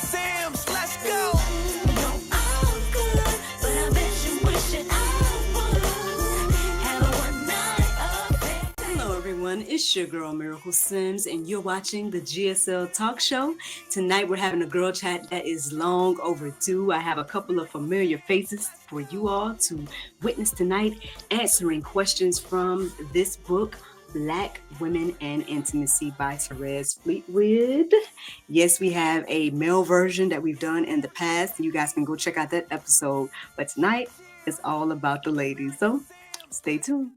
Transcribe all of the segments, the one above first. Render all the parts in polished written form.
Sims, let's go. Hello everyone, it's your girl Miracle Sims and you're watching the GSL Talk Show. Tonight we're having a girl chat that is long overdue. I have a couple of familiar faces for you all to witness tonight, answering questions from this book, Black Women and Intimacy by Therez Fleetwood. Yes, we have a male version that we've done in the past. You guys can go check out that episode. But tonight it's all about the ladies. So stay tuned.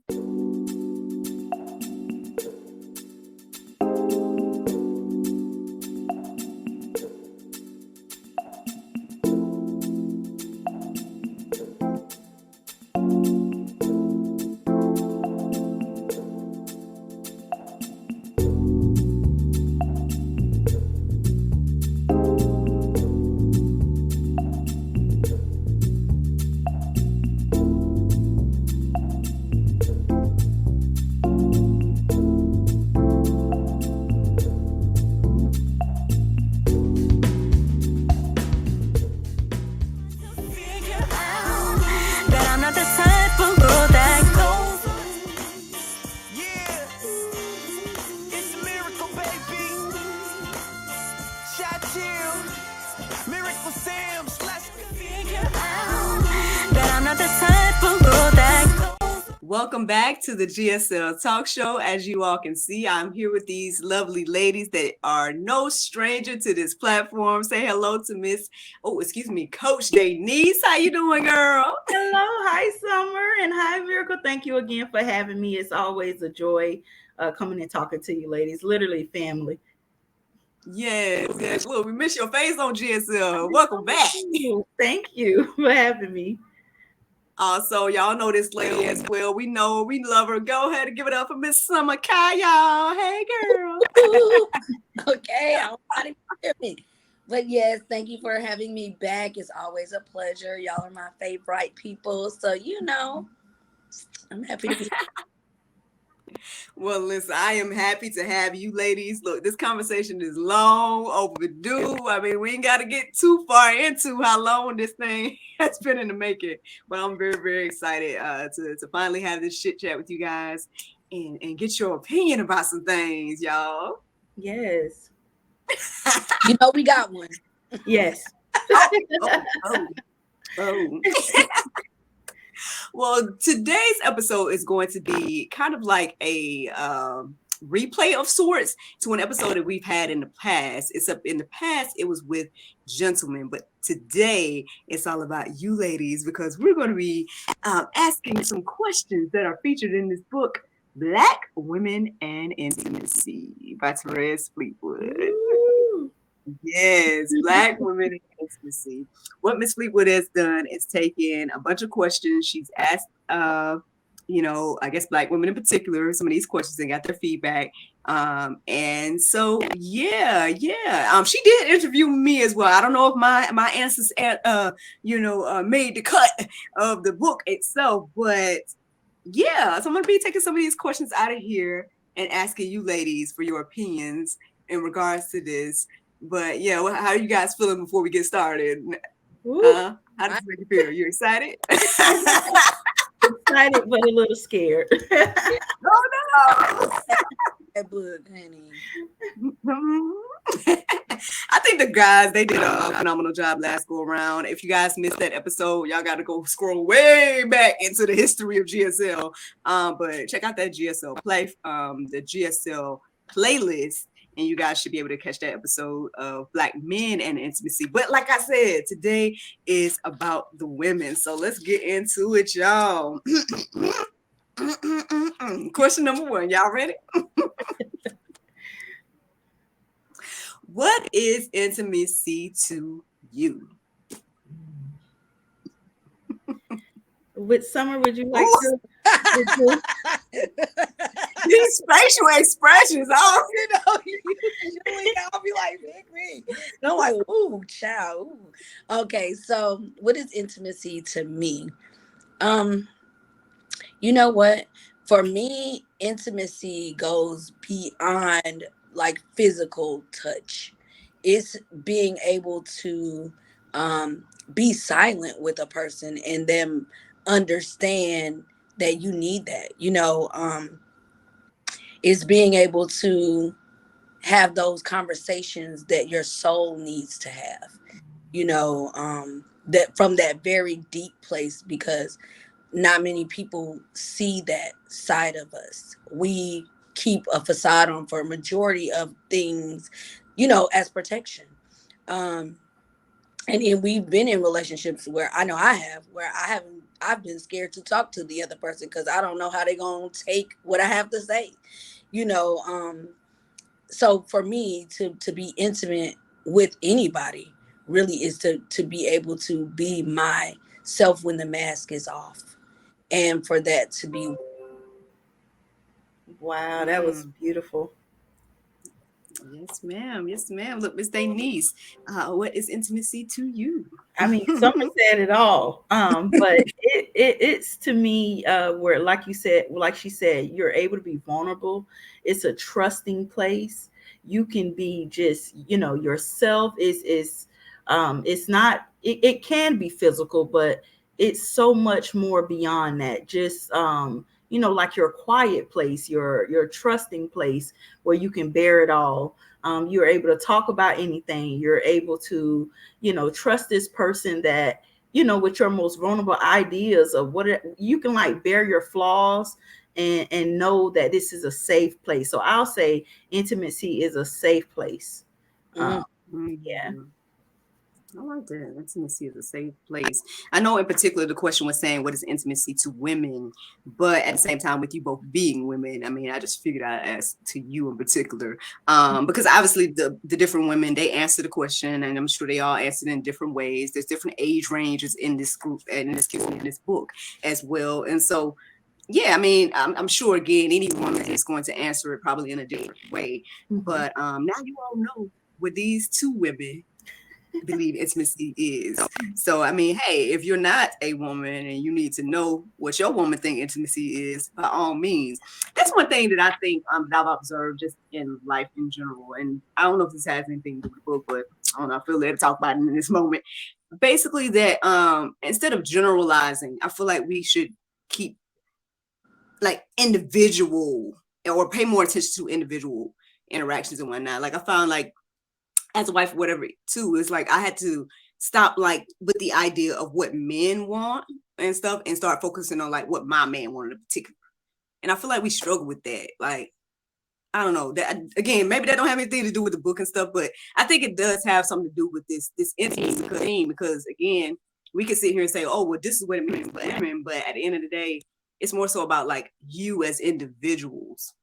Welcome back to the GSL Talk Show. As you all can see, I'm here with these lovely ladies that are no stranger to this platform. Say hello to Coach Daniece. How you doing, girl? Hello, hi Summer, and hi Miracle. Thank you again for having me. It's always a joy coming and talking to you ladies. Literally family. Yes. Well, we miss your face on GSL. Welcome back. Thank you for having me. Also, y'all know this lady as well. We know, we love her. Go ahead and give it up for Miss Summer Kyle. Hey, girl. Okay, I don't want to hear me. But yes, thank you for having me back. It's always a pleasure. Y'all are my favorite people. So, I'm happy to be here. Well, listen, I am happy to have you ladies. Look, this conversation is long overdue. I mean, we ain't got to get too far into how long this thing has been in the making. But I'm very, very excited to finally have this chit chat with you guys and get your opinion about some things, y'all. Yes. We got one. Yes. Oh. Well, today's episode is going to be kind of like a replay of sorts to an episode that we've had in the past. In the past, it was with gentlemen, but today it's all about you ladies because we're going to be asking some questions that are featured in this book, Black Women and Intimacy by Therez Fleetwood. Ooh. Yes, Black Women in Intimacy. What Miss Fleetwood has done is taken a bunch of questions she's asked, I guess Black women in particular, some of these questions and got their feedback. And so, yeah. She did interview me as well. I don't know if my answers, made the cut of the book itself, but yeah. So I'm gonna be taking some of these questions out of here and asking you ladies for your opinions in regards to this. But yeah, how are you guys feeling before we get started? How does it make you feel? You excited? Excited, but a little scared. Oh no! That book, honey. I think the guys, they did a phenomenal job last go around. If you guys missed that episode, y'all got to go scroll way back into the history of GSL. But check out that GSL the GSL playlist. And you guys should be able to catch that episode of Black Men and Intimacy. But like I said, today is about the women. So let's get into it, y'all. Question number 1. Y'all ready? What is intimacy to you? With Summer, would you like to? These facial expressions, I'll be like, me. And I'm like, ooh, child. Ooh. Okay, so what is intimacy to me? You know what? For me, intimacy goes beyond like physical touch. it's being able to be silent with a person and them understand that you need that. It's being able to have those conversations that your soul needs to have, that from that very deep place, because not many people see that side of us. We keep a facade on for a majority of things, as protection. Um, and then we've been in relationships where I know I have, where I've been scared to talk to the other person because I don't know how they're gonna take what I have to say. You know, so for me to be intimate with anybody really is to be able to be myself when the mask is off, and for that to be. Wow, that was beautiful. Yes, ma'am. Yes, ma'am. Look, Miss Daniece, what is intimacy to you? I mean, Summer said it all. But it's to me, where, like you said, like she said, you're able to be vulnerable. It's a trusting place. You can be just, yourself. It's not. It can be physical, but it's so much more beyond that. Just like your quiet place, your trusting place where you can bear it all. You're able to talk about anything. You're able to trust this person that, with your most vulnerable ideas of what you can, like, bear your flaws and know that this is a safe place. So I'll say intimacy is a safe place. Mm, Yeah. I like that. Intimacy is a safe place. I know in particular the question was saying what is intimacy to women, but at the same time with you both being women, I mean, I just figured I'd ask to you in particular. Because obviously the different women, they answer the question, and I'm sure they all answered in different ways. There's different age ranges in this group and in this book as well. And so yeah, I mean, I'm sure again, any woman is going to answer it probably in a different way. But now you all know what these two women believe intimacy is. So I mean, hey, if you're not a woman and you need to know what your woman think intimacy is, by all means. That's one thing that I think that I've observed just in life in general. And I don't know if this has anything to do with the book, but I don't know, I feel led to talk about it in this moment. Basically that instead of generalizing, I feel like we should keep like individual or pay more attention to individual interactions and whatnot. Like I found like as a wife, whatever, too, it's like I had to stop like with the idea of what men want and stuff and start focusing on like what my man wanted in particular. And I feel like we struggle with that. Like, I don't know. That again, maybe that don't have anything to do with the book and stuff, but I think it does have something to do with this intimacy thing because again, we can sit here and say, oh, well, this is what it means for women, but at the end of the day, it's more so about like you as individuals.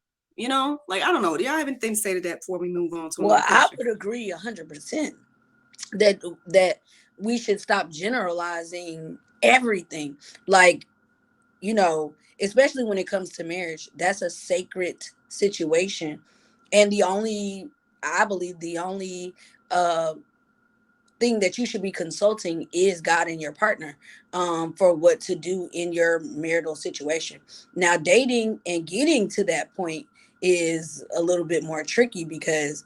Like I don't know. Do y'all have anything to say to that before we move on to well, I question? would agree 100% that we should stop generalizing everything. Like, especially when it comes to marriage, that's a sacred situation. And I believe the only uh, thing that you should be consulting is God and your partner, for what to do in your marital situation. Now, dating and getting to that point is a little bit more tricky because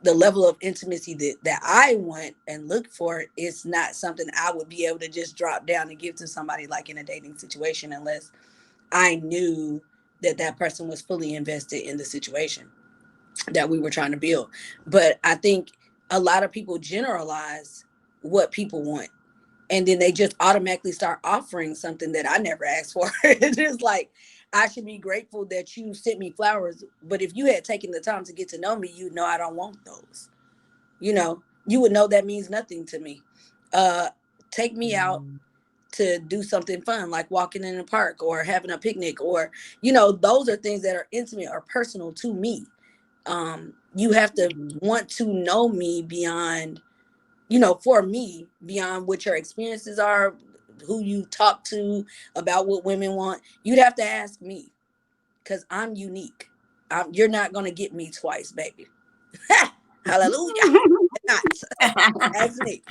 the level of intimacy that I want and look for is not something I would be able to just drop down and give to somebody like in a dating situation unless I knew that person was fully invested in the situation that we were trying to build. But I think a lot of people generalize what people want and then they just automatically start offering something that I never asked for. It's just like, I should be grateful that you sent me flowers, but if you had taken the time to get to know me, you'd know I don't want those. You would know that means nothing to me. Take me out to do something fun, like walking in the park or having a picnic, or those are things that are intimate or personal to me. You have to want to know me beyond, for me, beyond what your experiences are, who you talk to about what women want. You'd have to ask me because I'm unique. You're not going to get me twice, baby. Hallelujah. Not. That's me.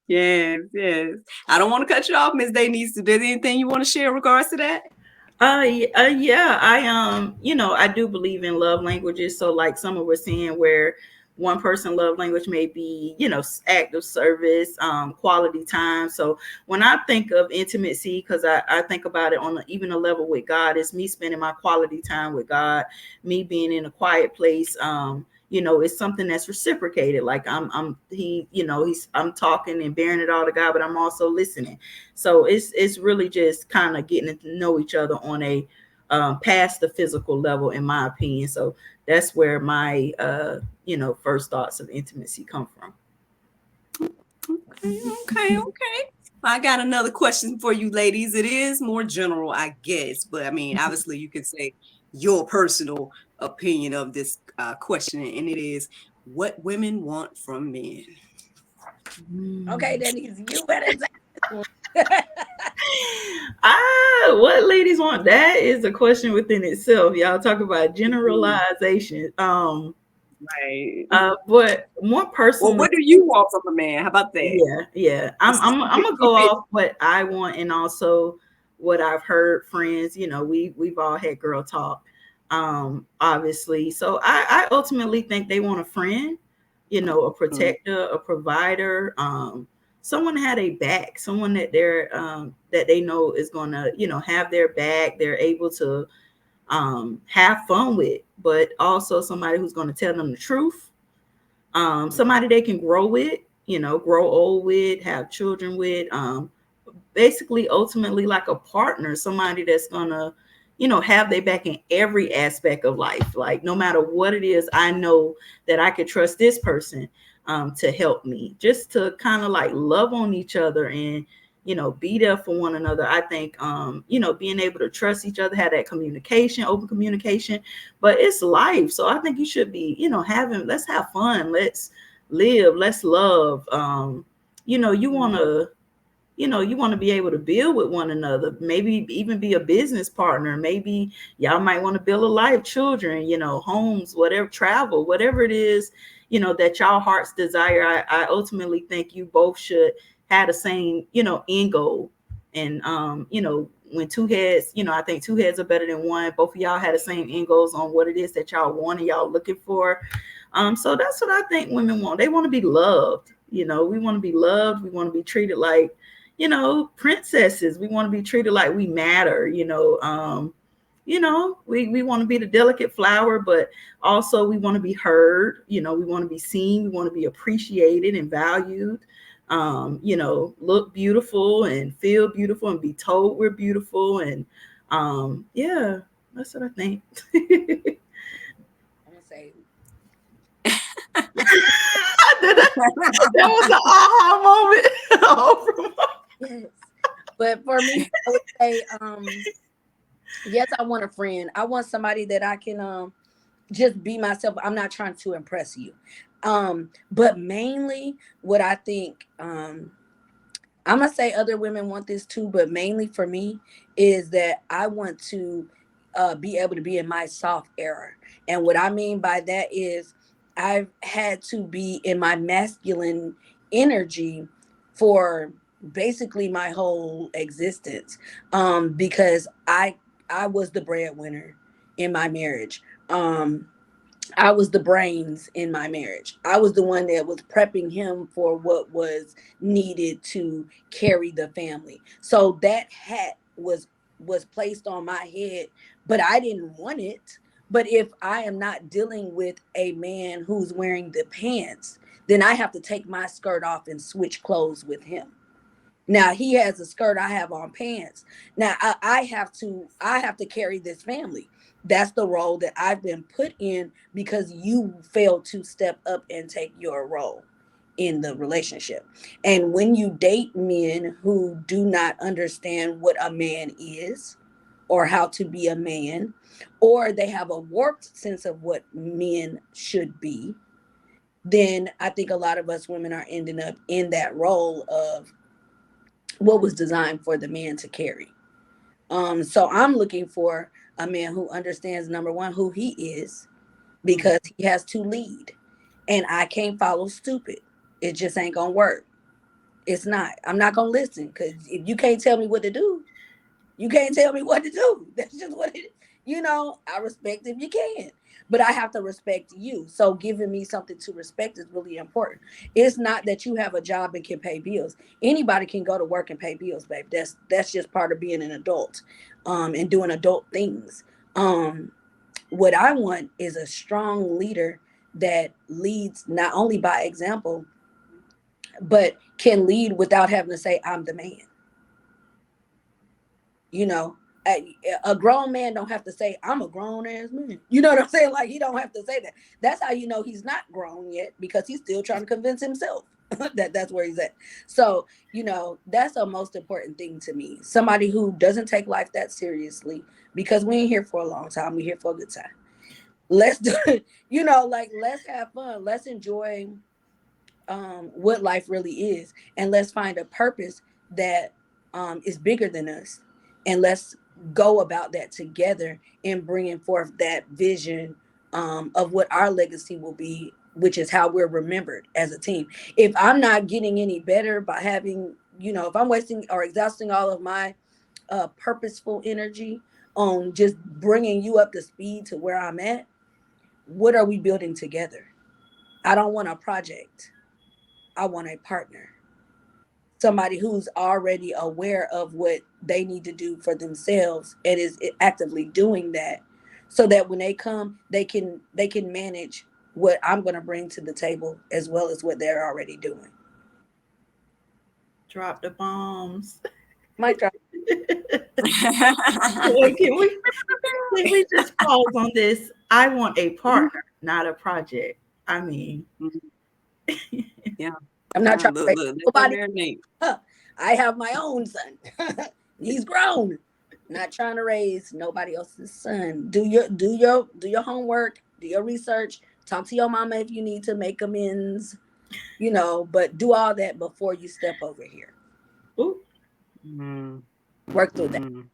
Yes, yes. I don't want to cut you off, Miss Daniece. Is there anything you want to share in regards to that? Yeah, I I do believe in love languages. So like Summer was saying, where one person love language may be, act of service, quality time. So when I think of intimacy, because I think about it on even a level with God, it's me spending my quality time with God, me being in a quiet place. It's something that's reciprocated. Like I'm talking and bearing it all to God, but I'm also listening. So it's really just kind of getting to know each other on a past the physical level, in my opinion. So that's where my first thoughts of intimacy come from. Okay. I got another question for you ladies. It is more general, I guess, but I mean, obviously you can say your personal opinion of this question, and it is, what women want from men. Okay, Daniece, you better say this one. What ladies want? That is a question within itself. Y'all talk about generalization. Right. But more personally, Well, what do you want from a man? How about that? Yeah. I'm gonna go off what I want, and also what I've heard friends. We've all had girl talk, obviously. So I ultimately think they want a friend, a protector, a provider, someone that had a back, someone that that they know is gonna, have their back. They're able to have fun with, but also somebody who's going to tell them the truth. Somebody they can grow with, grow old with, have children with. Basically, ultimately, like a partner, somebody that's gonna, have their back in every aspect of life. Like no matter what it is, I know that I could trust this person to help me, just to kind of like love on each other and be there for one another. I think being able to trust each other, have that communication, open communication. But it's life, so I think you should be let's have fun, let's live, let's love. You want to you want to be able to build with one another, maybe even be a business partner. Maybe y'all might want to build a life, children, homes, whatever, travel, whatever it is, that y'all hearts desire. I ultimately think you both should have the same, end goal. And, when two heads, I think two heads are better than one. Both of y'all had the same end goals on what it is that y'all want and y'all looking for. So that's what I think women want. They want to be loved. We want to be loved. We want to be treated like, princesses. We want to be treated like we matter. We want to be the delicate flower, but also we want to be heard. We want to be seen. We want to be appreciated and valued. Look beautiful and feel beautiful and be told we're beautiful. And yeah, that's what I think. I'm gonna say that was an aha moment. yes. But for me, I would say, yes, I want a friend. I want somebody that I can just be myself. I'm not trying to impress you. But mainly what I think, I'm gonna say other women want this too, but mainly for me is that I want to be able to be in my soft era. And what I mean by that is I've had to be in my masculine energy for basically my whole existence, because I was the breadwinner in my marriage. I was the brains in my marriage. I was the one that was prepping him for what was needed to carry the family. So that hat was placed on my head, but I didn't want it. But if I am not dealing with a man who's wearing the pants, then I have to take my skirt off and switch clothes with him. Now he has a skirt, I have on pants. Now I have to carry this family. That's the role that I've been put in because you failed to step up and take your role in the relationship. And when you date men who do not understand what a man is or how to be a man, or they have a warped sense of what men should be, then I think a lot of us women are ending up in that role of what was designed for the man to carry. So I'm looking for a man who understands, number one, who he is, because he has to lead. And I can't follow stupid. It just ain't gonna work. It's not. I'm not gonna listen, because if you can't tell me what to do, you can't tell me what to do. That's just what it is. I respect if you can. but I have to respect you. So giving me something to respect is really important. It's not that you have a job and can pay bills. Anybody can go to work and pay bills, babe. That's just part of being an adult, and doing adult things. What I want is a strong leader that leads not only by example, but can lead without having to say, I'm the man. You know, a grown man don't have to say, I'm a grown ass man. You know what I'm saying? Like, he don't have to say that. That's how you know he's not grown yet, because he's still trying to convince himself that that's where he's at. So, you know, that's the most important thing to me. Somebody who doesn't take life that seriously, because we ain't here for a long time. We're here for a good time. Let's do it, you know, like, let's have fun. Let's enjoy what life really is, and let's find a purpose that is bigger than us, and let's go about that together and bringing forth that vision of what our legacy will be, which is how we're remembered as a team. If I'm not getting any better by having, you know, if I'm wasting or exhausting all of my purposeful energy on just bringing you up to speed to where I'm at, what are we building together? I don't want a project. I want a partner, somebody who's already aware of what they need to do for themselves and is actively doing that, so that when they come, they can manage what I'm going to bring to the table as well as what they're already doing. Drop the bombs. Mic drop. Boy, can we just pause on this? I want a partner, not a project. I mean, yeah. I'm not trying to raise nobody. I have my own son. He's grown. Not trying to raise nobody else's son. Do your homework. Do your research. Talk to your mama if you need to make amends. You know, but do all that before you step over here. Ooh. Work through that.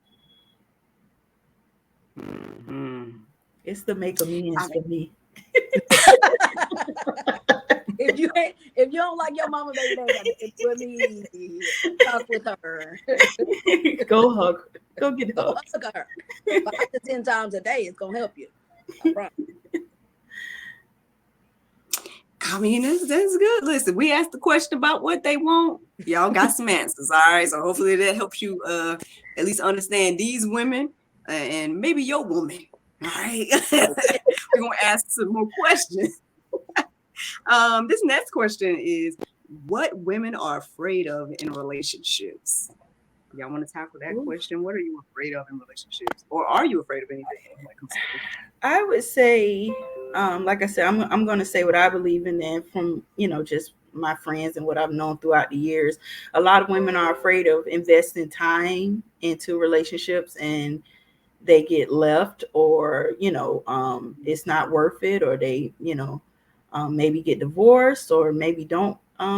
It's the make amends for me. If you don't like your mama, baby, it's with me. Talk with her. Go hug. Go get Go hugged. hug her 5 to 10 times a day. It's gonna help you. I promise. I mean, that's good. Listen, we asked the question about what they want. Y'all got some answers, all right? So hopefully that helps you at least understand these women and maybe your woman, all right? We're going to ask some more questions. This next question is, what women are afraid of in relationships? Y'all want to tackle that question? What are you afraid of in relationships? Or are you afraid of anything? I would say, like I said, I'm going to say what I believe in, and from, you know, just my friends and what I've known throughout the years. A lot of women are afraid of investing time into relationships, and they get left, or, you know, it's not worth it, or they, you know, maybe get divorced, or maybe don't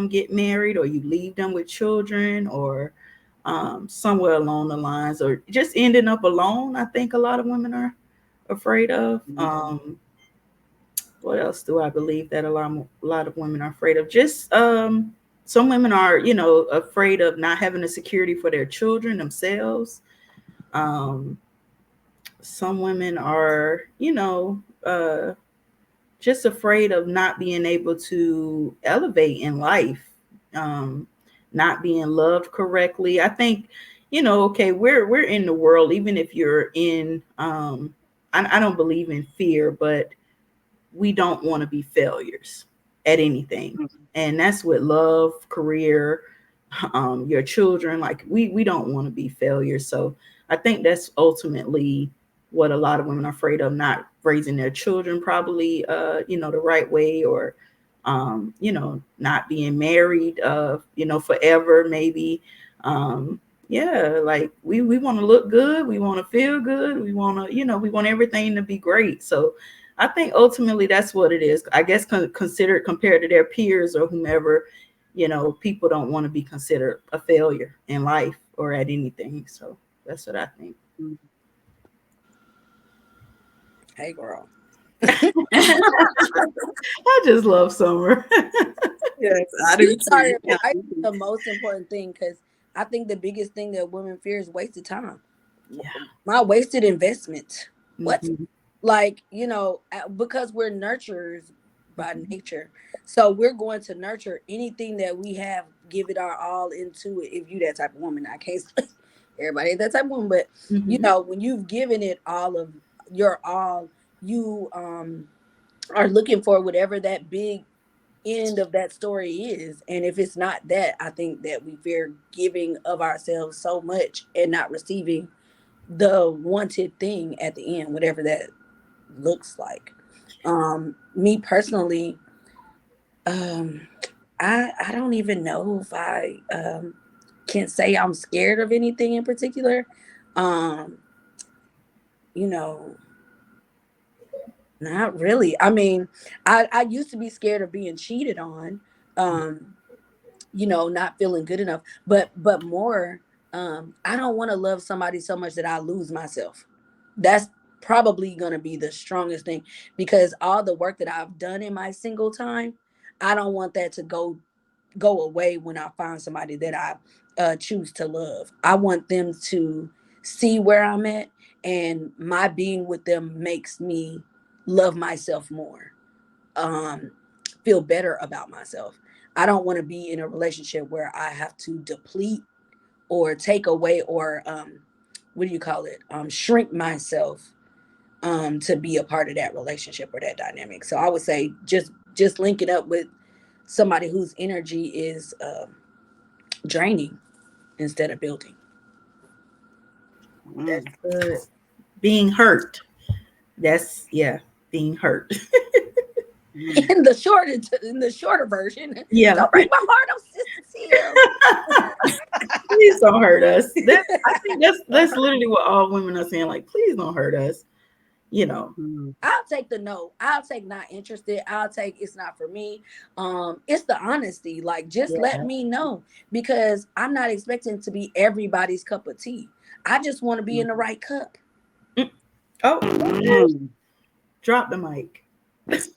get married, or you leave them with children, or somewhere along the lines, or just ending up alone. I think a lot of women are afraid of. What else do I believe that a lot of women are afraid of? Just some women are, you know, afraid of not having the security for their children themselves. Some women are, you know, just afraid of not being able to elevate in life, not being loved correctly. I think, you know, okay, we're in the world, even if you're in, I don't believe in fear, but we don't want to be failures at anything. And that's with love, career, your children. Like, we don't want to be failures. So I think that's ultimately what a lot of women are afraid of, not raising their children probably, you know, the right way, or, you know, not being married, you know, forever, maybe. Yeah, like we want to look good. We want to feel good. We want to, you know, we want everything to be great. So I think ultimately that's what it is. I guess considered compared to their peers or whomever, you know, people don't want to be considered a failure in life or at anything. So that's what I think. Hey, girl. I just love summer. Yes, I do. Sorry, I think the most important thing, because I think the biggest thing that women fear is wasted time. Yeah. My wasted investment. What? Like, because we're nurturers by nature, so we're going to nurture anything that we have, give it our all into it. If you that type of woman, I can't say everybody ain't that type of woman, but when you've given it all of your all, you are looking for whatever that big end of that story is. And if it's not that, I think that we fear giving of ourselves so much and not receiving the wanted thing at the end, whatever that looks like. Me personally, um I don't even know if I can say I'm scared of anything in particular. um you know Not really. I mean, I used to be scared of being cheated on, not feeling good enough. But more, I don't want to love somebody so much that I lose myself. That's probably gonna be the strongest thing, because all the work that I've done in my single time, I don't want that to go away when I find somebody that I choose to love. I want them to see where I'm at, and my being with them makes me love myself more, um, feel better about myself. I don't want to be in a relationship where I have to deplete or take away or what do you call it? Shrink myself to be a part of that relationship or that dynamic. So I would say just linking up with somebody whose energy is draining instead of building. That's good. Being hurt. That's being hurt. In the shorter version, Yeah. don't break my heart, oh sister Tim. Please don't hurt us. I think that's literally what all women are saying. Like, please don't hurt us. I'll take the no. I'll take not interested. I'll take it's not for me. It's the honesty. Like, just let me know, because I'm not expecting to be everybody's cup of tea. I just want to be in the right cup. Oh, drop the mic. That's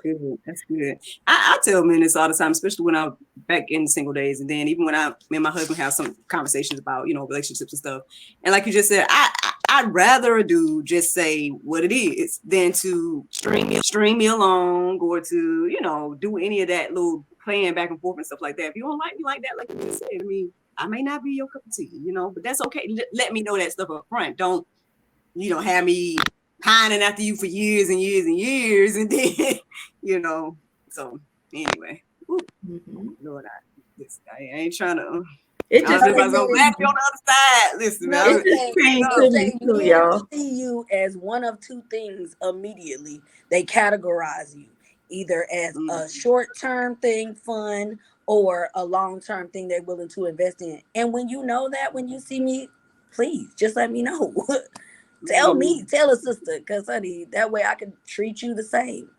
good. That's good. I tell men this all the time, especially when I'm back in single days, and then even when me and my husband have some conversations about relationships and stuff. And like you just said, I'd rather a dude just say what it is than to string me along, or to do any of that little playing back and forth and stuff like that. If you don't like me like that, like you just said, I mean, I may not be your cup of tea, but that's okay. Let me know that stuff up front. Don't have me pining after you for years and years and years, and then so anyway. Lord, I ain't trying to. It just I was gonna laugh on the other side. Listen, man. It just came to me too, y'all. See you as one of two things immediately. They categorize you either as a short-term thing, fun, or a long-term thing they're willing to invest in. And when you know that, when you see me, please just let me know. Tell me, tell a sister, because honey, that way I can treat you the same.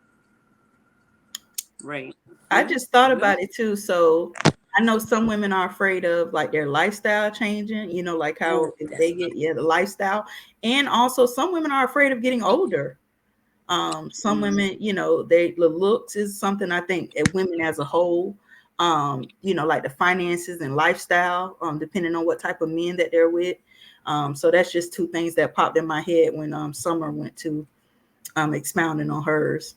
Right. I just thought about it too. So I know some women are afraid of like their lifestyle changing, like how if they get the lifestyle. And also some women are afraid of getting older. Some women, the looks is something I think women as a whole, like the finances and lifestyle, depending on what type of men that they're with. So that's just two things that popped in my head when Summer went to expounding on hers.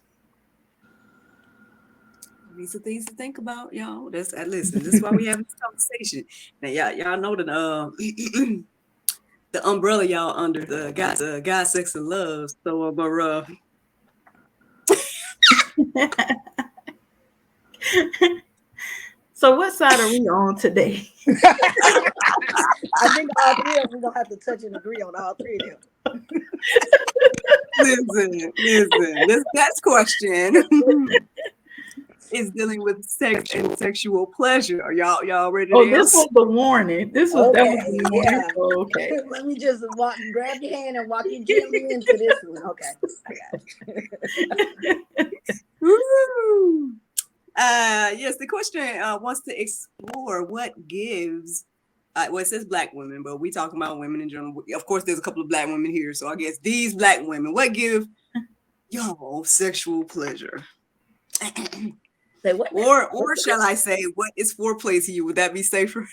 These are things to think about, y'all. Listen. This is why we have this conversation. Now, y'all know that the umbrella y'all under the God, sex, and love. So, So, what side are we on today? I think all three of us are gonna have to touch and agree on all three of them. Listen. This next question is dealing with sex and sexual pleasure. Are y'all ready to this was the warning. That was the warning. Yeah. Okay. Let me just grab your hand and walk you gently into this one. Okay. I got you. Yes, the question wants to explore what gives. It says Black women, but we talking about women in general. Of course, there's a couple of Black women here, so I guess these Black women, what give y'all sexual pleasure? Say what? Or shall I say, what is foreplay to you? Would that be safer?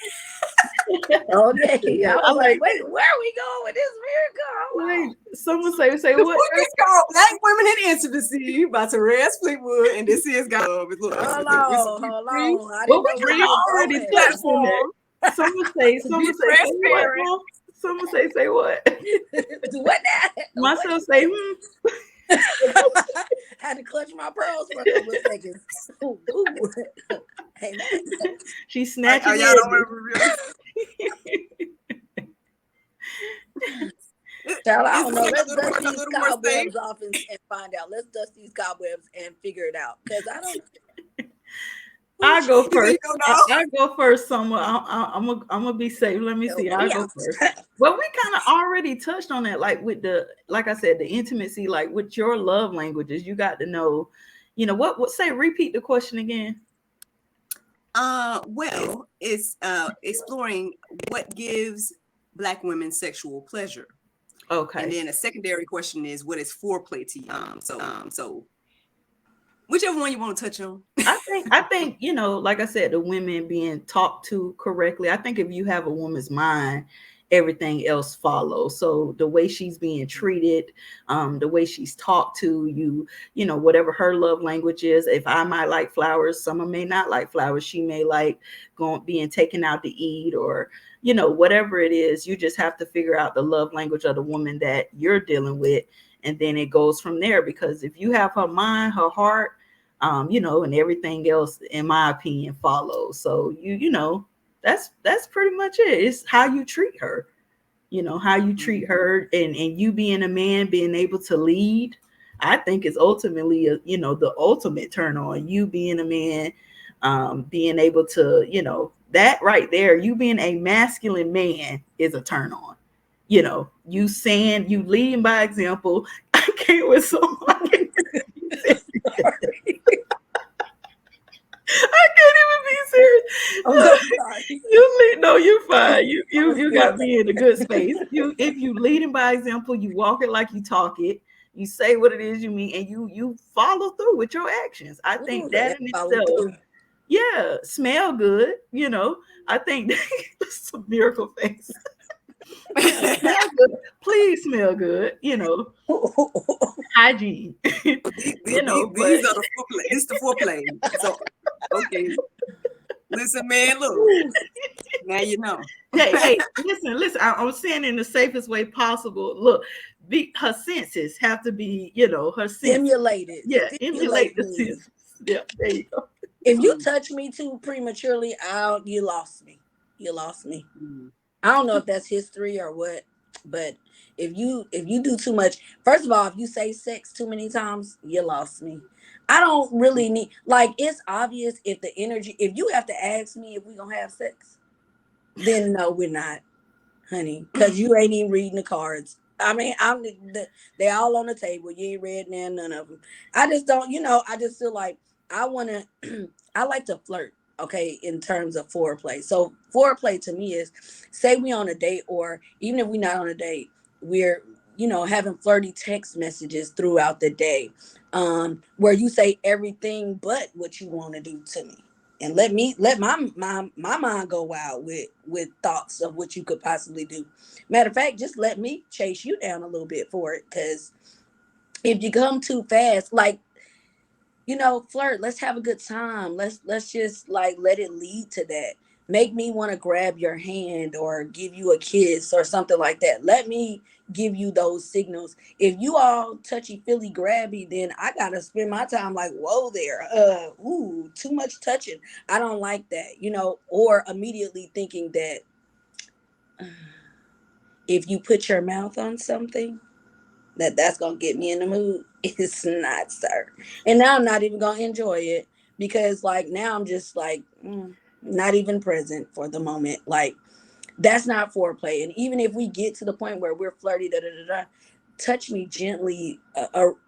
Okay. Yeah, I I was like. like, wait, where are we going with this miracle? Wait, someone say The what? book is called Black Women in Intimacy by Therez Fleetwood, and this is God. Hold on. I Well, didn't we know where kind you of was already going. touched on that. Someone say Be what? transparent. Mom? Someone say what? What that? Myself say, I had to clutch my pearls for a couple of seconds. Ooh, ooh. Hey, man. She snatching Y'all don't want to reveal Child, I don't It's know. a Let's little, dust a these little more safe. cobwebs off and find out. Let's dust these cobwebs and figure it out. Because I don't. I go first. You know, I go first. Somewhere. I'm gonna be safe. Let me see. I go first. Well, we kind of already touched on that, like with like I said, the intimacy, like with your love languages. You got to know, what. Say, repeat the question again. Well, it's exploring what gives Black women sexual pleasure. Okay. And then a secondary question is, what is foreplay to you? So whichever one you want to touch on. I think, like I said, the women being talked to correctly. I think if you have a woman's mind, everything else follows. So the way she's being treated, the way she's talked to, whatever her love language is. If I might like flowers, someone may not like flowers. She may like being taken out to eat, or whatever it is. You just have to figure out the love language of the woman that you're dealing with, and then it goes from there. Because if you have her mind, her heart, and everything else, in my opinion, follows. So that's pretty much it. It's how you treat her, how you treat her, and you being a man, being able to lead. I think is ultimately, the ultimate turn on. You being a man, being able to, that right there, you being a masculine man is a turn on. You saying, you leading by example. I can't with someone. I can't even be serious. I'm so sorry. No, you're fine. You got me in a good space. If you leading by example, you walk it like you talk it. You say what it is you mean, and you follow through with your actions. I think that in itself, yeah, smell good. I think that's a miracle face. Yeah, smell good. Please smell good. Hygiene. These are the foreplay. This is the foreplay. So, okay. Listen, man, look. Now you know. Hey, listen. I was saying in the safest way possible. Look, her senses have to be, her senses. Stimulated. Yeah, emulate the senses. Yeah, there you go. If you touch me too prematurely, you lost me. You lost me. I don't know if that's history or what, but if you do too much, first of all, if you say sex too many times, you lost me. I don't really need, like, it's obvious if the energy, if you have to ask me if we're gonna have sex, then no, we're not, honey, because you ain't even reading the cards. I mean, they all on the table. You ain't read none of them. I just don't, I just feel like I like to flirt, okay, in terms of foreplay. So foreplay to me is, say we on a date, or even if we're not on a date, we're, having flirty text messages throughout the day, where you say everything but what you want to do to me. And let my mind go wild with thoughts of what you could possibly do. Matter of fact, just let me chase you down a little bit for it. Because if you come too fast, like, flirt, let's have a good time. Let's just like let it lead to that. Make me want to grab your hand or give you a kiss or something like that. Let me give you those signals. If you all touchy feely grabby, then I gotta spend my time like, whoa there. Too much touching. I don't like that, or immediately thinking that if you put your mouth on something, that's gonna get me in the mood. It's not, sir. And now I'm not even gonna enjoy it, because like now I'm just like not even present for the moment. Like, that's not foreplay. And even if we get to the point where we're flirty, touch me gently,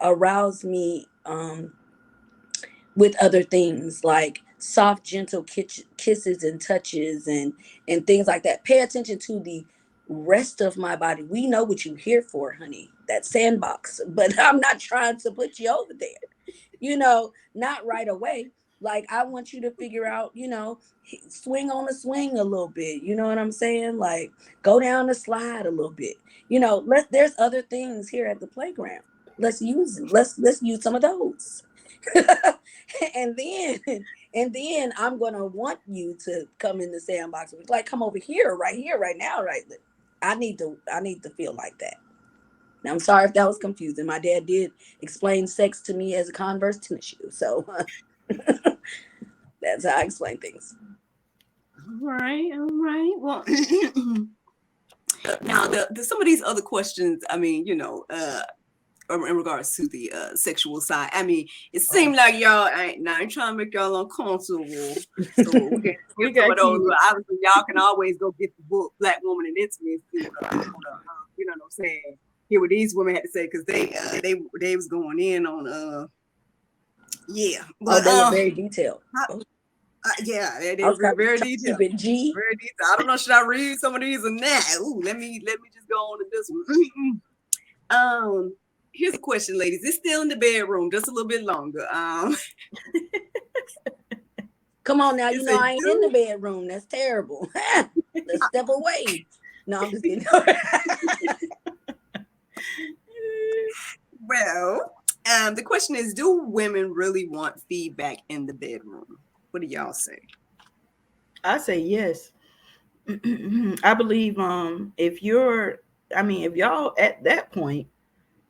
arouse me with other things like soft, gentle kisses and touches and things like that. Pay attention to the rest of my body. We know what you're here for, honey. That sandbox. But I'm not trying to put you over there. Not right away. Like, I want you to figure out, swing on the swing a little bit. You know what I'm saying? Like, go down the slide a little bit. There's other things here at the playground. Let's use it. Let's use some of those. and then and then I'm gonna want you to come in the sandbox. Like, come over here, right now, right. I need to feel like that. Now, I'm sorry if that was confusing. My dad did explain sex to me as a Converse tennis shoe, so that's how I explain things. All right. Well, now some of these other questions, I mean, in regards to the sexual side, I mean, it seemed like y'all ain't trying to make y'all uncomfortable. So we got some of those. Obviously, y'all can always go get the book "Black Woman in Intimacy." You know what I'm saying? Hear what these women had to say, because they was going in on yeah. But, they were very detailed. Yeah, they were very detailed. Very detailed. I don't know, should I read some of these or not? Ooh, let me just go on to this one. Here's a question, ladies. It's still in the bedroom, just a little bit longer. Come on now, I ain't in the bedroom. That's terrible. Let's step away. No, I'm just kidding. Well, the question is, do women really want feedback in the bedroom? What do y'all say? I say yes. I believe if y'all at that point,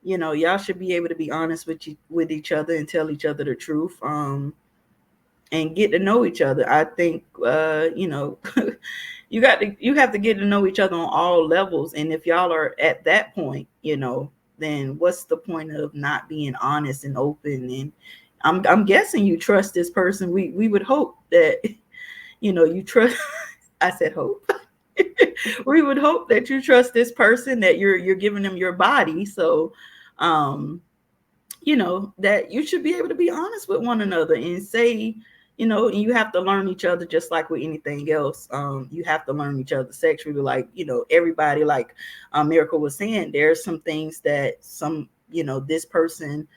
y'all should be able to be honest with each other and tell each other the truth, and get to know each other. I think you have to get to know each other on all levels. And if y'all are at that point, then what's the point of not being honest and open? And I'm guessing you trust this person. We would hope that you trust. I said hope. We would hope that you trust this person, that you're giving them your body. So that you should be able to be honest with one another and say, and you have to learn each other, just like with anything else. You have to learn each other sexually. Like, everybody, like Miracle was saying, there's some things that this person,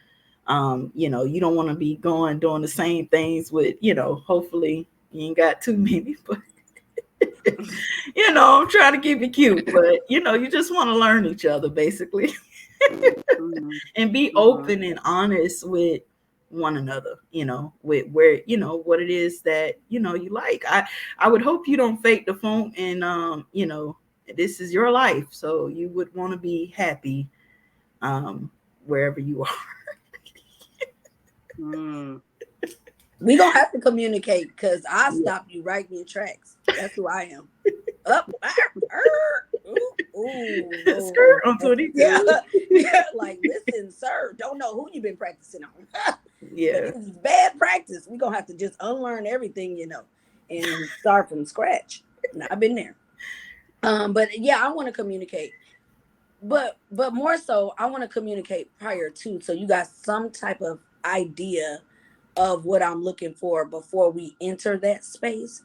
you don't want to be doing the same things with, hopefully you ain't got too many, but I'm trying to keep it cute, but you just want to learn each other, basically. And be open and honest with one another, with where, what it is that, you like. I would hope you don't fake the funk, and, this is your life. So you would want to be happy, wherever you are. We gonna have to communicate, because I stop you right in your tracks. That's who I am. Up, skirt on 22. Yeah, like, listen, sir, don't know who you've been practicing on. Yeah, but this is bad practice. We're gonna have to just unlearn everything, and start from scratch. Now, I've been there. But yeah, I want to communicate. But more so, I want to communicate prior to, so you got some type of idea of what I'm looking for before we enter that space.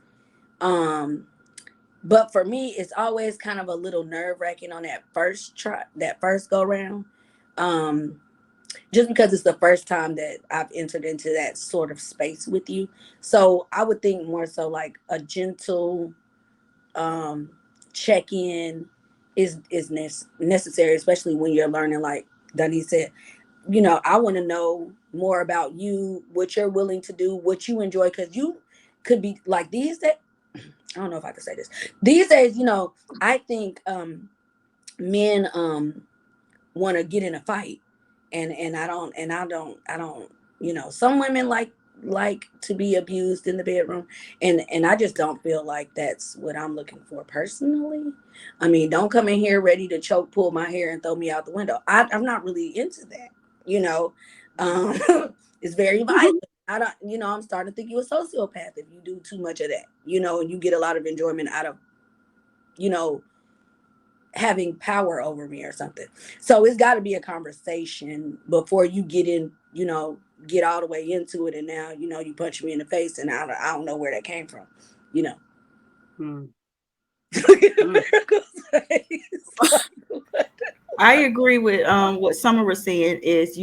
But for me, it's always kind of a little nerve-wracking on that first go round. Just because it's the first time that I've entered into that sort of space with you. So I would think more so like a gentle check-in is necessary, especially when you're learning, like Daniece said. I want to know more about you, what you're willing to do, what you enjoy, because you could be like, these days, I don't know if I can say this. These days, I think men want to get in a fight, and I don't, some women like to be abused in the bedroom, and I just don't feel like that's what I'm looking for personally. I mean, don't come in here ready to choke, pull my hair, and throw me out the window. I'm not really into that. It's very violent. I don't, I'm starting to think you're a sociopath if you do too much of that, and you get a lot of enjoyment out of, having power over me or something. So it's got to be a conversation before you get in, get all the way into it. And now, you punch me in the face, and I don't know where that came from, I agree with what Summer was saying, is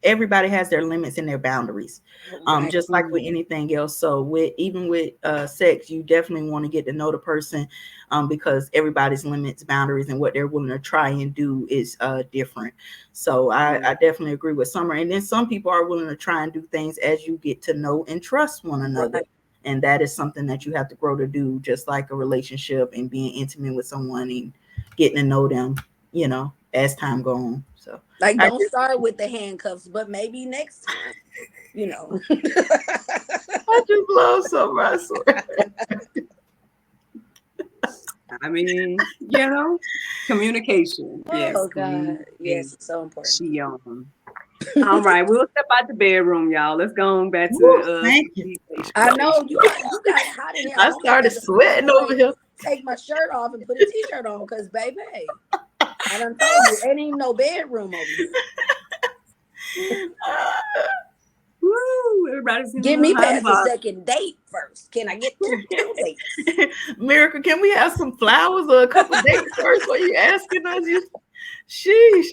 everybody has their limits and their boundaries, Right. just like with anything else. So even with sex, you definitely want to get to know the person, because everybody's limits, boundaries, and what they're willing to try and do is different. So I definitely agree with Summer. And then some people are willing to try and do things as you get to know and trust one another. Right. And that is something that you have to grow to do, just like a relationship and being intimate with someone and getting to know them, as time goes on. So Like, I don't start with the handcuffs, but maybe next time, you know. I just love Summer, I swear. I mean, communication. Yes, Oh God, yes, it's so important. She All right, we'll step out the bedroom, y'all. Let's go on back Woo, to thank you. I know you got it hot in here. I started sweating over here. Take my shirt off and put a t-shirt on, because baby, I done told you, ain't even no bedroom over here. Woo! Everybody's Get me past the second date first. Can I get to 2 dates? Miracle, can we have some flowers or a couple dates first? What you asking us? Sheesh.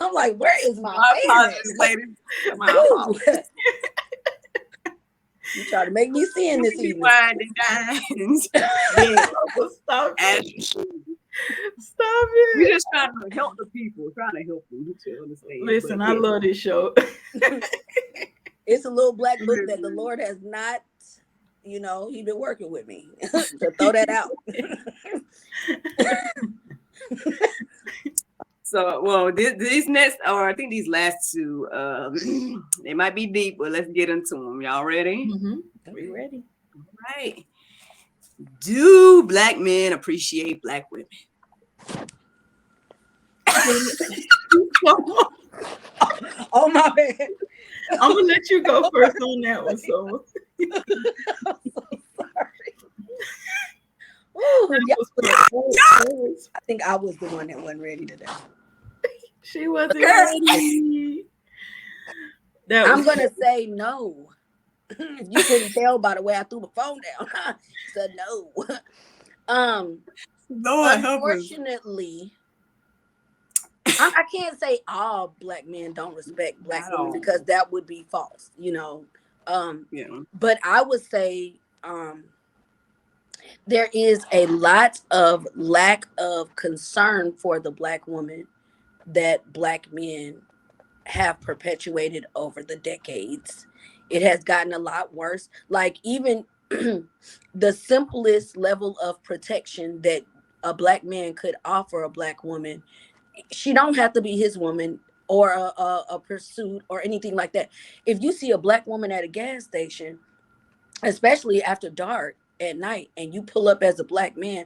I'm like, where is my ladies? You try to make me sin this evening. Stop Stop it. We're just trying to help the people, trying to help them to understand. Listen, I love this show. It's a little black book that the Lord has not, He's been working with me to throw that out. So, well, these next, or I think these last two, they might be deep, but let's get into them. Y'all ready? Mm-hmm. We ready? All right. Do Black men appreciate Black women? Oh my bad. I'm gonna let you go first on that one, so. I'm so sorry. Ooh, I think I was the one that wasn't ready today. She wasn't ready. I'm gonna say no. You couldn't tell by the way I threw my phone down. I said no. Unfortunately, I can't say all Black men don't respect Black women, because that would be false, But I would say there is a lot of lack of concern for the Black woman that Black men have perpetuated over the decades. It has gotten a lot worse. Like, even the simplest level of protection that a Black man could offer a Black woman, she don't have to be his woman or a pursuit or anything like that. If you see a Black woman at a gas station, especially after dark at night, and you pull up as a Black man,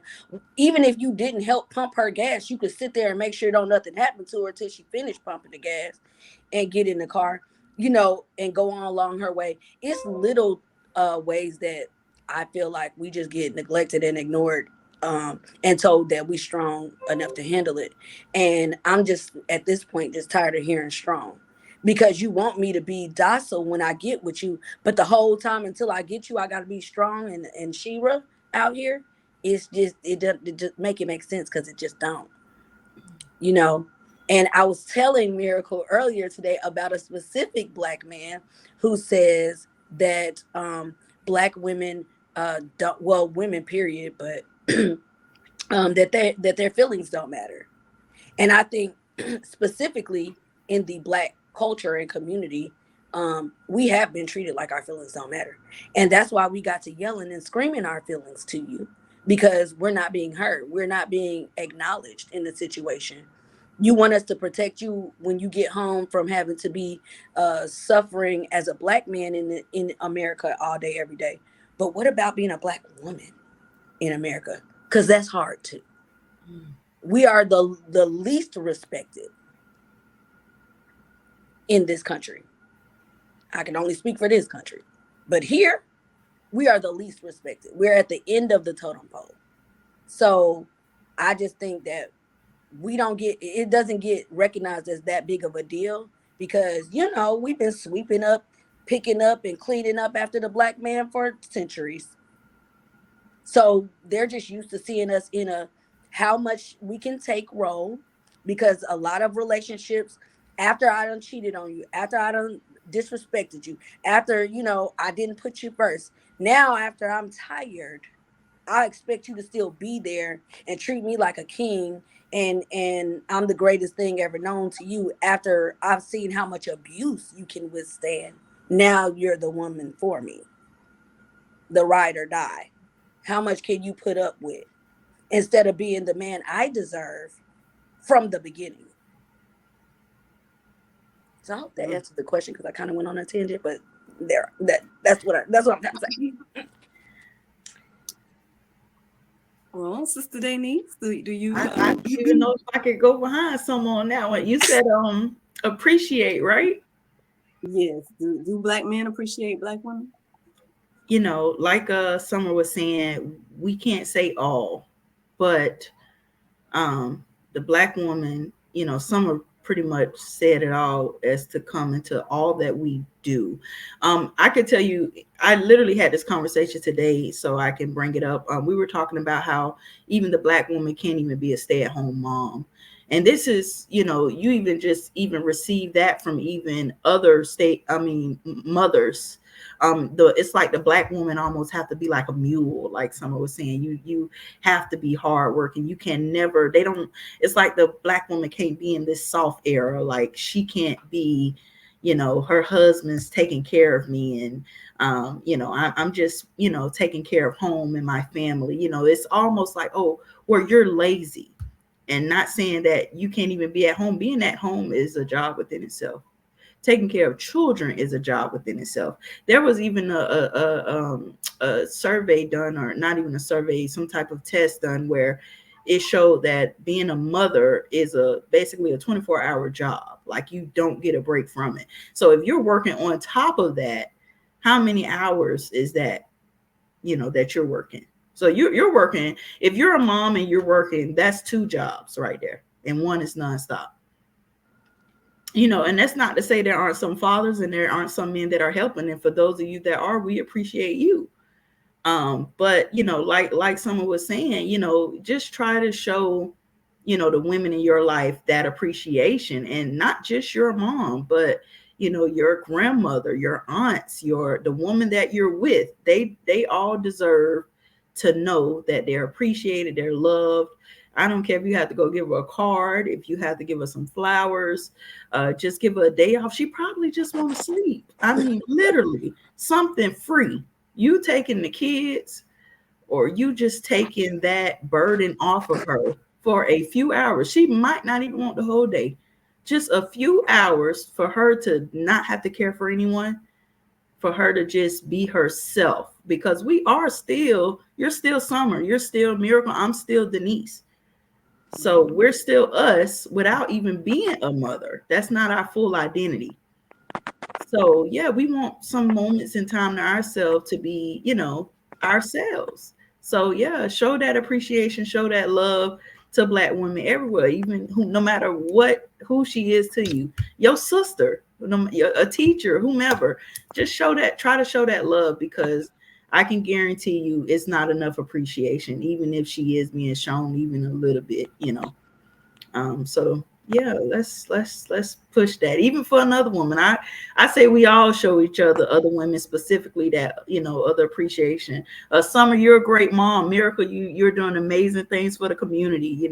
even if you didn't help pump her gas, you could sit there and make sure don't nothing happen to her till she finished pumping the gas and get in the car, and go on along her way. It's little ways that I feel like we just get neglected and ignored, and told that we strong enough to handle it. And I'm just at this point just tired of hearing strong, because you want me to be docile when I get with you, but the whole time until I get you, I got to be strong and Shira out here. It's just, it just make it make sense, because it just don't, And I was telling Miracle earlier today about a specific Black man who says that Black women don't, well, women period, but that their feelings don't matter. And I think specifically in the Black culture and community, we have been treated like our feelings don't matter. And that's why we got to yelling and screaming our feelings to you, because we're not being heard. We're not being acknowledged in the situation. You want us to protect you when you get home from having to be suffering as a Black man in America all day, every day. But what about being a Black woman in America? Because that's hard too. We are the least respected in this country. I can only speak for this country. But here, we are the least respected. We're at the end of the totem pole. So I just think that it doesn't get recognized as that big of a deal, because, we've been sweeping up, picking up, and cleaning up after the Black man for centuries. So they're just used to seeing us in a how much we can take role, because a lot of relationships after I done cheated on you, after I done disrespected you, after, I didn't put you first. Now, after I'm tired, I expect you to still be there and treat me like a king, and I'm the greatest thing ever known to you after I've seen how much abuse you can withstand. Now you're the woman for me, the ride or die. How much can you put up with instead of being the man I deserve from the beginning? So I hope that answered the question, because I kind of went on a tangent, but that's what I'm trying to say. Well, Sister Daniece, do you? I don't even know if I could go behind someone on that one. You said appreciate, right? Yes. Do Black men appreciate Black women? Like Summer was saying, we can't say all, but the Black woman, Summer pretty much said it all as to come into all that we do. I could tell you, I literally had this conversation today, so I can bring it up. We were talking about how even the Black woman can't even be a stay-at-home mom. And this is, you even receive that from even other mothers. It's like the Black woman almost have to be like a mule, like someone was saying. You have to be hardworking. You can never, it's like the Black woman can't be in this soft era. Like she can't be, her husband's taking care of me, and I'm just, taking care of home and my family. It's almost like, oh, well, you're lazy. And not saying that you can't even be at home. Being at home is a job within itself. Taking care of children is a job within itself. There was even a survey done, or not even a survey, some type of test done, where it showed that being a mother is basically a 24-hour job. Like you don't get a break from it. So if you're working on top of that, how many hours is that, that you're working? So you're working. If you're a mom and you're working, that's 2 jobs right there, and one is nonstop. And that's not to say there aren't some fathers and there aren't some men that are helping. And for those of you that are, we appreciate you. But like someone was saying, just try to show, the women in your life that appreciation, and not just your mom, but your grandmother, your aunts, the woman that you're with. They all deserve to know that they're appreciated, they're loved. I don't care if you have to go give her a card, if you have to give her some flowers, just give her a day off. She probably just want to sleep. I mean, literally something free. You taking the kids, or you just taking that burden off of her for a few hours. She might not even want the whole day. Just a few hours for her to not have to care for anyone, for her to just be herself. Because you're still Summer, you're still Miracle, I'm still Daniece. So we're still us without even being a mother. That's not our full identity. So yeah, we want some moments in time to ourselves to be, ourselves. So yeah, show that appreciation, show that love to Black women everywhere, even no matter who she is to you, your sister, a teacher, whomever. Just try to show that love, because I can guarantee you it's not enough appreciation, even if she is being shown even a little bit, So yeah, let's push that. Even for another woman, I say we all show each other women specifically that, other appreciation. Summer, you're a great mom. Miracle, you're doing amazing things for the community.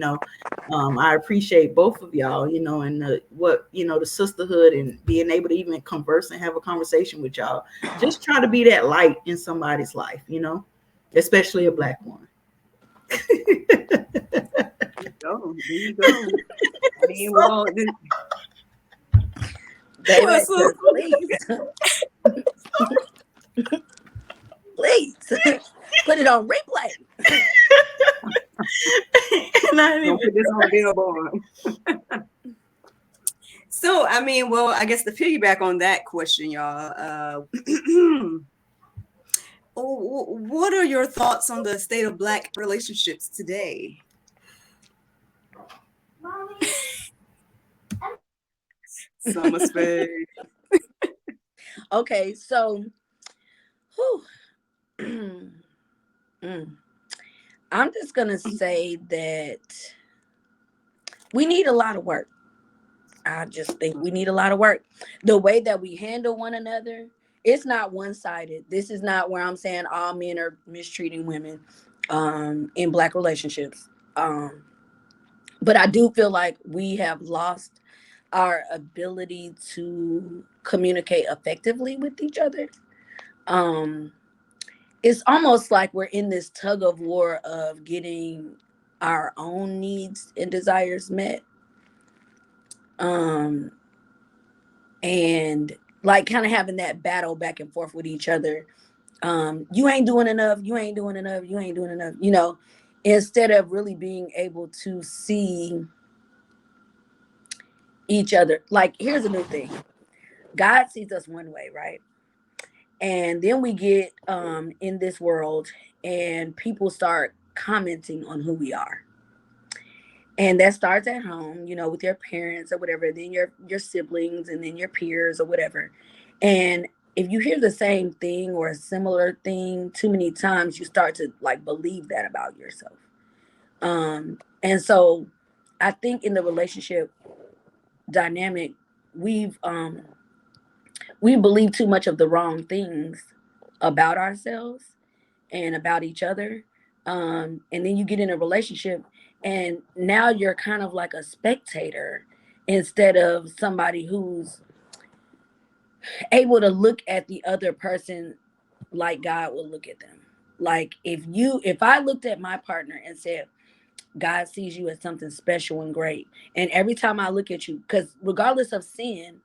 I appreciate both of y'all, and the sisterhood, and being able to even converse and have a conversation with y'all. Just try to be that light in somebody's life, especially a Black woman. There you go. I mean, well, please put it on replay. Don't put this on billboard. So, I mean, well, I guess to piggyback on that question, y'all, what are your thoughts on the state of Black relationships today? Summer's face. Okay, so I'm just gonna say that we need a lot of work. I just think we need a lot of work. The way that we handle one another, it's not one-sided. This is not where I'm saying all men are mistreating women in Black relationships. But I do feel like we have lost our ability to communicate effectively with each other. Um, it's almost like we're in this tug of war of getting our own needs and desires met. Um, and like kind of having that battle back and forth with each other. You ain't doing enough, you ain't doing enough, you ain't doing enough, instead of really being able to see each other. Like, here's a new thing. God sees us one way, right? And then we get in this world and people start commenting on who we are. And that starts at home, with your parents or whatever, then your siblings and then your peers or whatever. And if you hear the same thing or a similar thing too many times, you start to like believe that about yourself. And so I think in the relationship dynamic, we believe too much of the wrong things about ourselves and about each other. And then you get in a relationship and now you're kind of like a spectator instead of somebody who's able to look at the other person like God would look at them. Like if I looked at my partner and said, God sees you as something special and great. And every time I look at you, because regardless of sin,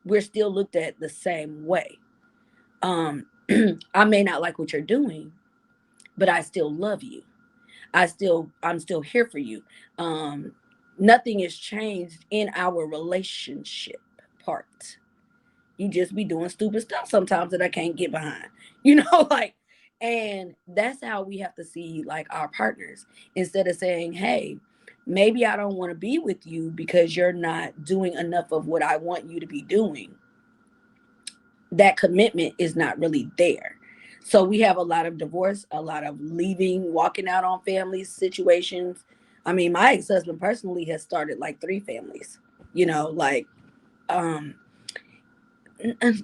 we're still looked at the same way. I may not like what you're doing, but I still love you. I'm still here for you. Nothing has changed in our relationship part. You just be doing stupid stuff sometimes that I can't get behind. Like, and that's how we have to see like our partners. Instead of saying, hey, maybe I don't want to be with you because you're not doing enough of what I want you to be doing. That commitment is not really there. So we have a lot of divorce, a lot of leaving, walking out on family situations. I mean, my ex-husband personally has started like 3 families, like, um,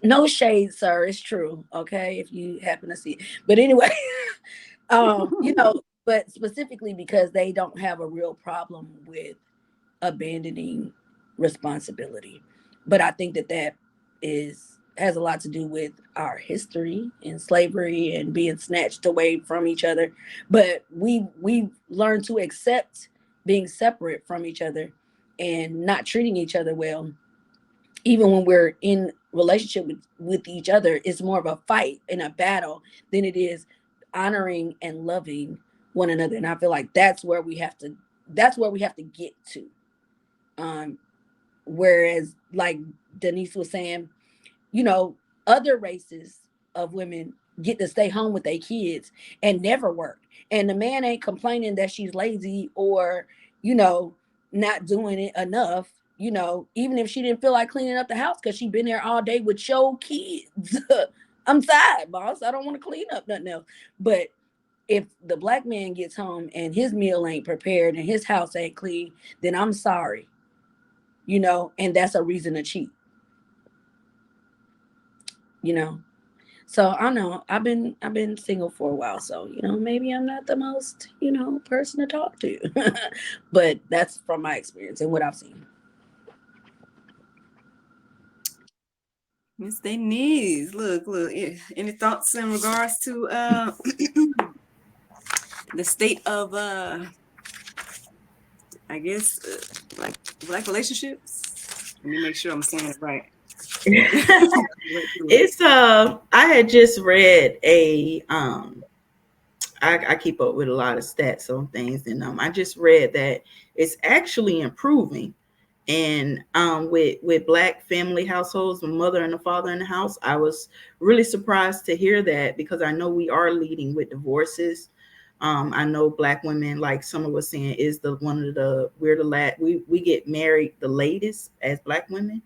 no shade, sir. It's true. Okay. If you happen to see it. But anyway, but specifically because they don't have a real problem with abandoning responsibility. But I think that has a lot to do with our history and slavery and being snatched away from each other. But we learned to accept being separate from each other and not treating each other well. Even when we're in relationship with each other, it's more of a fight and a battle than it is honoring and loving one another. And I feel like that's where we have to get to. Whereas like Daniece was saying, other races of women get to stay home with their kids and never work. And the man ain't complaining that she's lazy or, not doing it enough, even if she didn't feel like cleaning up the house because she been there all day with your kids. I'm tired, boss. I don't want to clean up nothing else. But if the Black man gets home and his meal ain't prepared and his house ain't clean, then I'm sorry. And that's a reason to cheat. So I know I've been single for a while, so maybe I'm not the most person to talk to, but that's from my experience and what I've seen. Miss Daniece, look. Any thoughts in regards to the state of I guess like Black relationships? Let me make sure I'm saying it right. It's I had just read I keep up with a lot of stats on things, and I just read that it's actually improving. And with Black family households, the mother and the father in the house, I was really surprised to hear that because I know we are leading with divorces. I know Black women, like Summer was saying, is we get married the latest as Black women.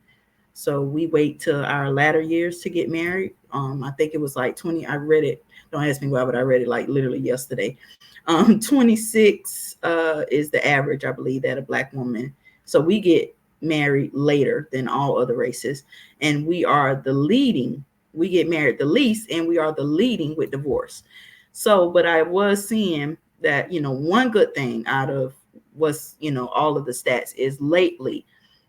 So we wait till our latter years to get married. I think it was like 20. I read it. Don't ask me why, but I read it like literally yesterday. 26 is the average, I believe, that a Black woman. So we get married later than all other races, and we get married the least, and we are the leading with divorce. So, but I was seeing that, one good thing out of what's, all of the stats is lately,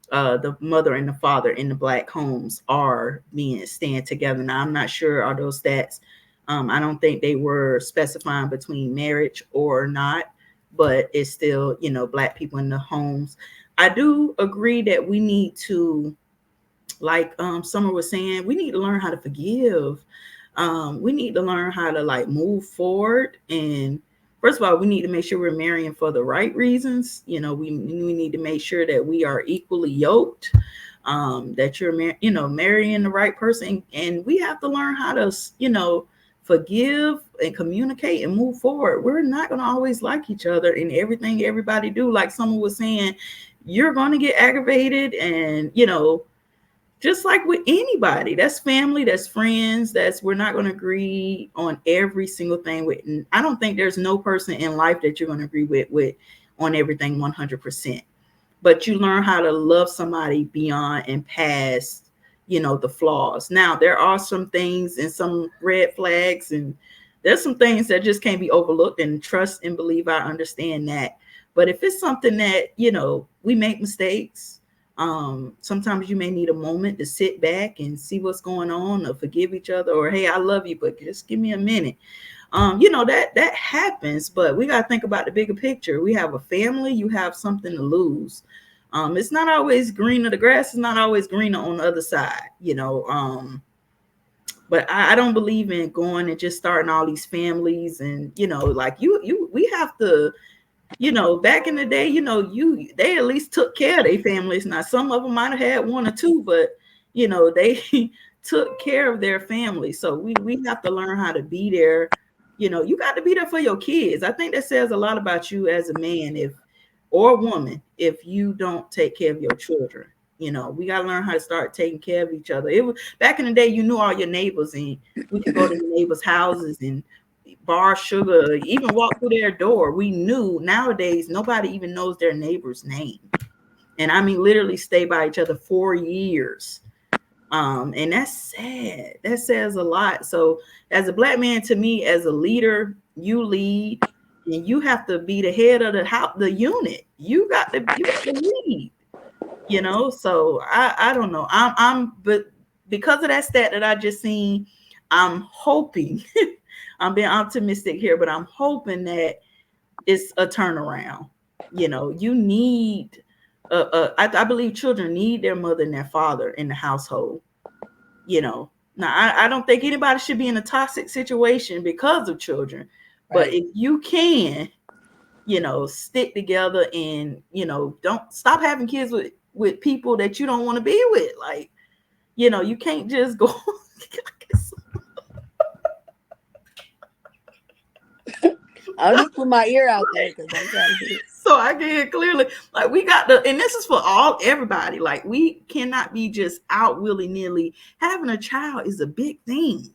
the mother and the father in the Black homes are being staying together. Now, I'm not sure are those stats. I don't think they were specifying between marriage or not, but it's still, Black people in the homes. I do agree that we need to, like Summer was saying, we need to learn how to forgive. We need to learn how to like move forward. And first of all, we need to make sure we're marrying for the right reasons. We need to make sure that we are equally yoked, that you're marrying the right person. And we have to learn how to forgive and communicate and move forward. We're not going to always like each other in everything everybody do. Like someone was saying, you're going to get aggravated, and just like with anybody, that's family, that's friends, we're not going to agree on every single thing with. I don't think there's no person in life that you're going to agree with on everything 100%. But you learn how to love somebody beyond and past, the flaws. Now, there are some things and some red flags, and there's some things that just can't be overlooked, and trust and believe I understand that. But if it's something that, we make mistakes, sometimes you may need a moment to sit back and see what's going on, or forgive each other, or, hey, I love you, but just give me a minute. That happens, but we got to think about the bigger picture. We have a family, you have something to lose. It's not always greener. The grass is not always greener on the other side, but I don't believe in going and just starting all these families. And, like we have to, back in the day, they at least took care of their families. Now, some of them might have had one or two, but, they took care of their family. So we have to learn how to be there. You got to be there for your kids. I think that says a lot about you as a man or a woman if you don't take care of your children. We got to learn how to start taking care of each other. It was back in the day, you knew all your neighbors, and we could go to the neighbors' houses and bar sugar, even walk through their door. We knew. Nowadays, nobody even knows their neighbor's name. And I mean, literally stay by each other for years. And that's sad. That says a lot. So as a Black man, to me, as a leader, you lead, and you have to be the head of the unit. You got to lead, so I don't know. But because of that stat that I just seen, I'm hoping, I'm being optimistic here, but I'm hoping that it's a turnaround. You need, I believe children need their mother and their father in the household. Now I don't think anybody should be in a toxic situation because of children, right. But if you can, stick together and, don't stop having kids with people that you don't want to be with. Like, you can't just go. I'll just put my ear out there because I'm trying to hear. So I can hear clearly. Like, we got and this is for everybody. Like, we cannot be just out willy-nilly. Having a child is a big thing,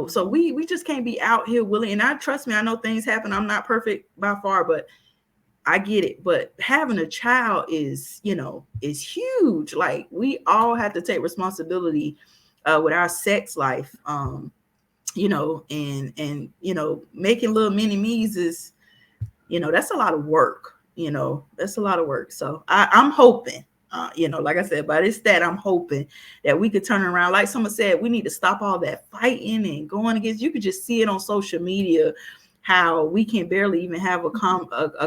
so we just can't be out here willing. And trust me, I know things happen. I'm not perfect by far, but I get it. But having a child is huge. Like, we all have to take responsibility with our sex life. And making little mini me's is, that's a lot of work. That's a lot of work. So I'm hoping, like I said, by this stat, I'm hoping that we could turn around. Like someone said, we need to stop all that fighting and going against. You could just see it on social media, how we can barely even have a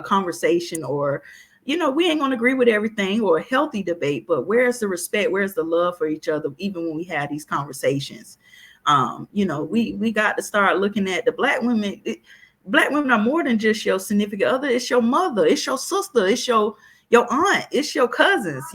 conversation, or, we ain't going to agree with everything, or a healthy debate, but where's the respect? Where's the love for each other? Even when we have these conversations, we got to start looking at the Black women. Black women are more than just your significant other. It's your mother. It's your sister. It's your aunt. It's your cousins,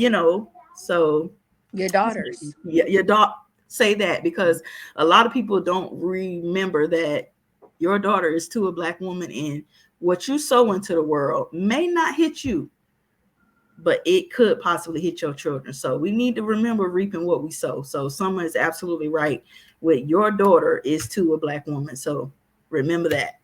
so your daughters. Your daughter. Say that, because a lot of people don't remember that your daughter is to a Black woman, and what you sow into the world may not hit you, but it could possibly hit your children. So we need to remember reaping what we sow. So Summer is absolutely right. With your daughter is to a Black woman. So remember that.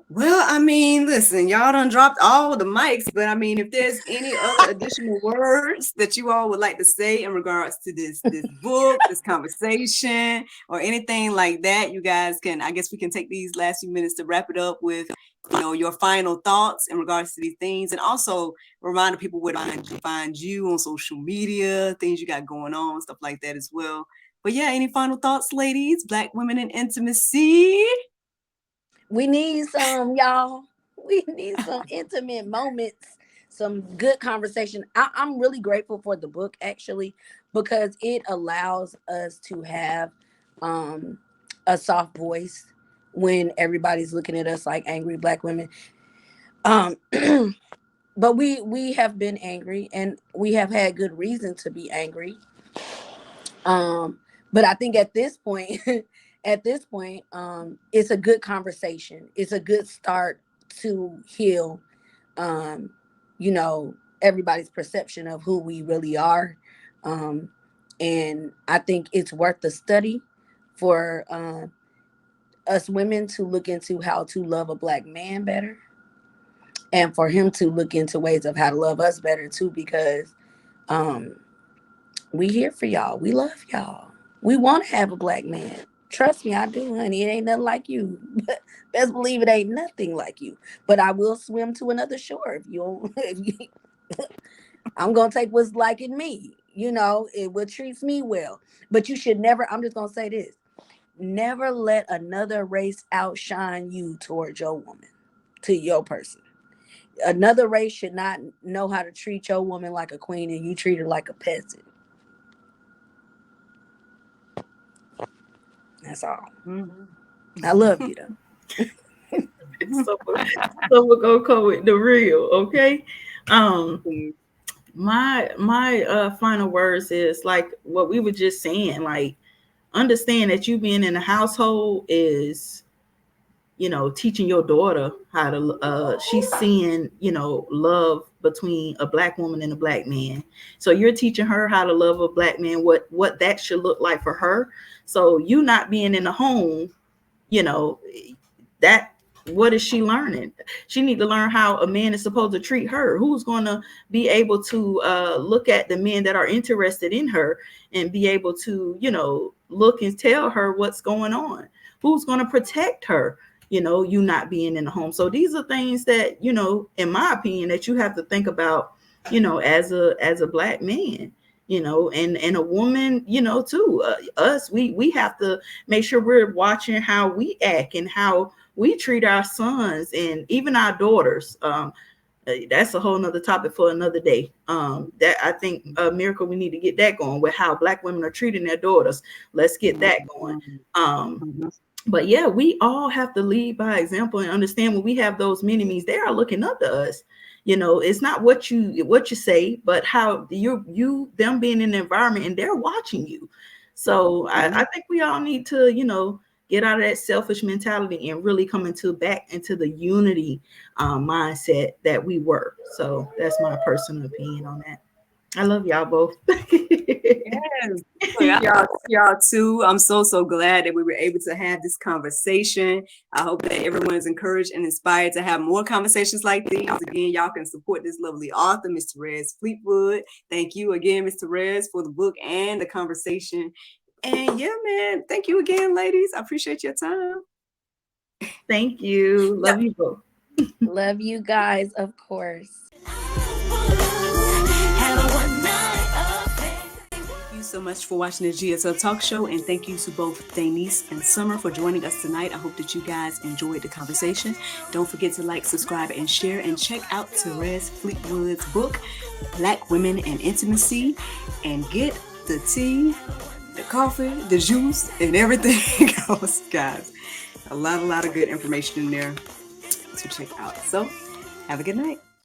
Well, I mean, listen, y'all done dropped all the mics, but I mean, if there's any other additional words that you all would like to say in regards to this book, this conversation, or anything like that, you guys can, I guess we can take these last few minutes to wrap it up with, your final thoughts in regards to these things, and also remind people where to find you on social media, things you got going on, stuff like that as well. But yeah, any final thoughts, ladies? Black women in intimacy. We need some, y'all. We need some intimate moments, some good conversation. I'm really grateful for the book, actually, because it allows us to have a soft voice when everybody's looking at us like angry Black women. But we have been angry, and we have had good reason to be angry. But I think at this point, it's a good conversation. It's a good start to heal, everybody's perception of who we really are. And I think it's worth the study for us women to look into how to love a Black man better, and for him to look into ways of how to love us better too, because we here for y'all. We love y'all. We want to have a Black man. Trust me, I do, honey. It ain't nothing like you. Best believe it ain't nothing like you. But I will swim to another shore if you don't. I'm gonna take what's like in me. It what treats me well. But you should never. I'm just gonna say this: never let another race outshine you towards your woman, to your person. Another race should not know how to treat your woman like a queen, and you treat her like a peasant. That's all. Mm-hmm. I love you though. So we're gonna come with the real, okay? My final words is like what we were just saying. Like, understand that you being in a household is, teaching your daughter how to. She's seeing, love between a Black woman and a Black man. So you're teaching her how to love a Black man, what that should look like for her. So you not being in the home, that, what is she learning? She need to learn how a man is supposed to treat her. Who's going to be able to look at the men that are interested in her and be able to, look and tell her what's going on? Who's going to protect her? You not being in the home. So these are things that, in my opinion, that you have to think about, as a Black man, and a woman, too. We have to make sure we're watching how we act and how we treat our sons and even our daughters. That's a whole nother topic for another day. That I think Miracle, we need to get that going with how Black women are treating their daughters. Let's get that going. But yeah, we all have to lead by example and understand when we have those mini-me's, they are looking up to us. It's not what you say, but how them being in the environment and they're watching you. So I think we all need to, get out of that selfish mentality and really come back into the unity mindset that we were. So that's my personal opinion on that. I love y'all both. Yes. Y'all too. I'm so glad that we were able to have this conversation. I hope that everyone is encouraged and inspired to have more conversations like these. Again, y'all can support this lovely author, Mr. Therez Fleetwood. Thank you again, Mr. Therez, for the book and the conversation. And yeah, man, thank you again, ladies. I appreciate your time. Thank you. Love you both. Love you guys, of course. Thank you so much for watching the GSL Talk Show, and thank you to both Daniece and Summer for joining us tonight. I hope that you guys enjoyed the conversation. Don't forget to like, subscribe, and share, and check out Therez Fleetwood's book, Black Women in Intimacy, and get the tea, the coffee, the juice, and everything else, guys. A lot of good information in there to check out. So, have a good night.